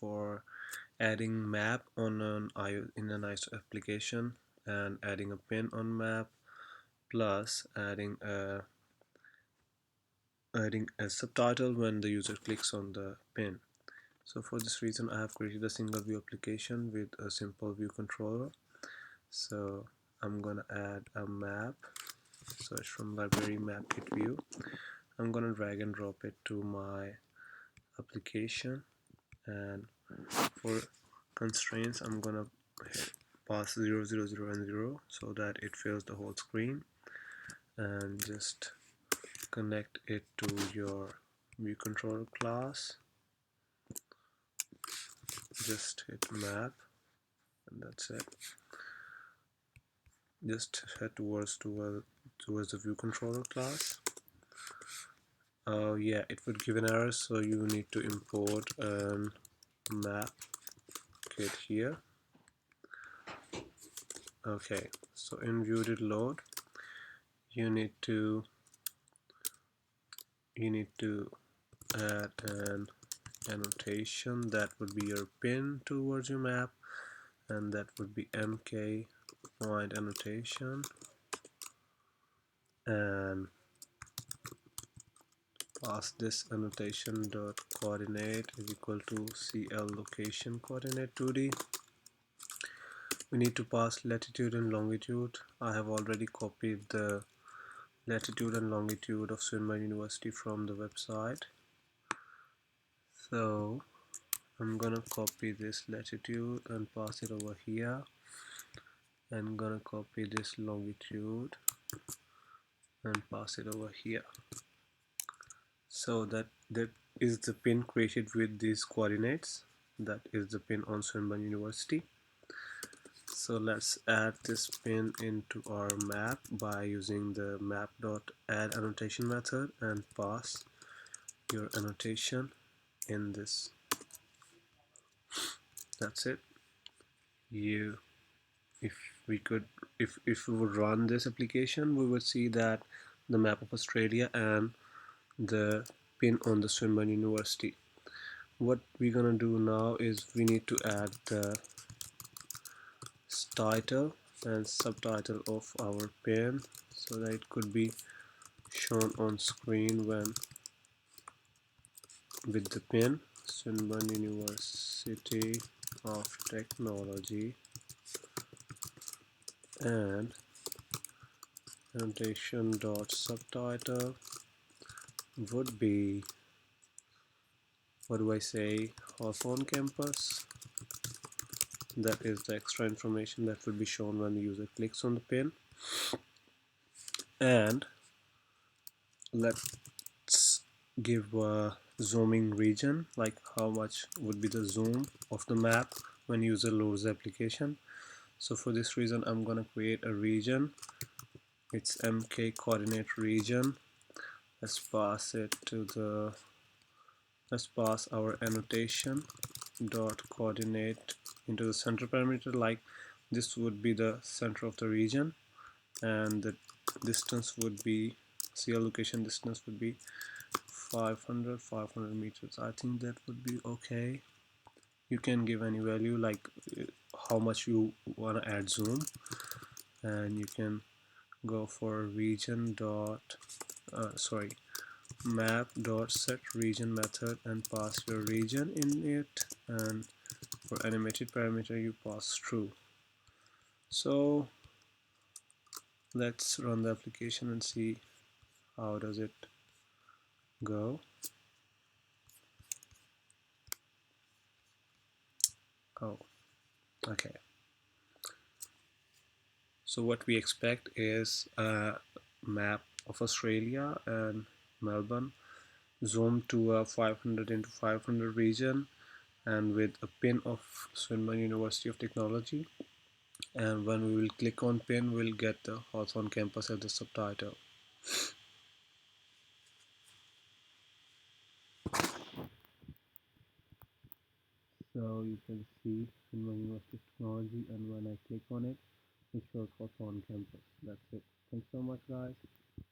for adding map on an iOS in an iOS application and adding a pin on map plus adding a subtitle when the user clicks on the pin. So for this reason I have created a single view application with a simple view controller. So I'm gonna add a map, search from library map kit view. I'm gonna drag and drop it to my application, and for constraints I'm gonna pass 0, 0, 0 and 0 so that it fills the whole screen, and just connect it to your view controller class. Just hit map and that's it. Just head towards the view controller class. Yeah, it would give an error, so you need to import an map kit here. Okay, so in view did load, you need to add an annotation that would be your pin towards your map, and that would be mk point annotation, and pass this annotation dot coordinate is equal to cl location coordinate 2D. We need to pass latitude and longitude. I have already copied the latitude and longitude of Swinburne University from the website, so I'm gonna copy this latitude and pass it over here, and gonna copy this longitude and pass it over here. So that is the pin created with these coordinates. That is the pin on Swinburne University. So let's add this pin into our map by using the map.add annotation method and pass your annotation in this. That's it. You if we could if we would run this application, we would see that the map of Australia and the pin on the Swinburne University. What we're gonna do now is we need to add the title and subtitle of our pin so that it could be shown on screen when with the pin Swinburne University of Technology, and annotation dot subtitle would be, what do I say, Hawthorne campus. That is the extra information that will be shown when the user clicks on the pin. And let's give a zooming region, like how much would be the zoom of the map when user loads the application. So for this reason I'm gonna create a region. It's mk coordinate region. Let's pass our annotation dot coordinate into the center parameter, like this would be the center of the region, and the distance would be, CL location distance would be 500 meters. I think that would be okay. You can give any value, like how much you want to add zoom, and you can go for region dot map dot set region method and pass your region in it, and for animated parameter you pass true. So let's run the application and see how does it go. Oh, okay. So what we expect is a map of Australia and Melbourne zoomed to a 500 into 500 region, and with a pin of Swinburne University of Technology, and when we will click on pin we'll get the Hawthorne campus as the subtitle. So you can see Swinburne University of Technology, and when I click on it, it shows Hawthorne campus. That's it. Thanks so much, guys.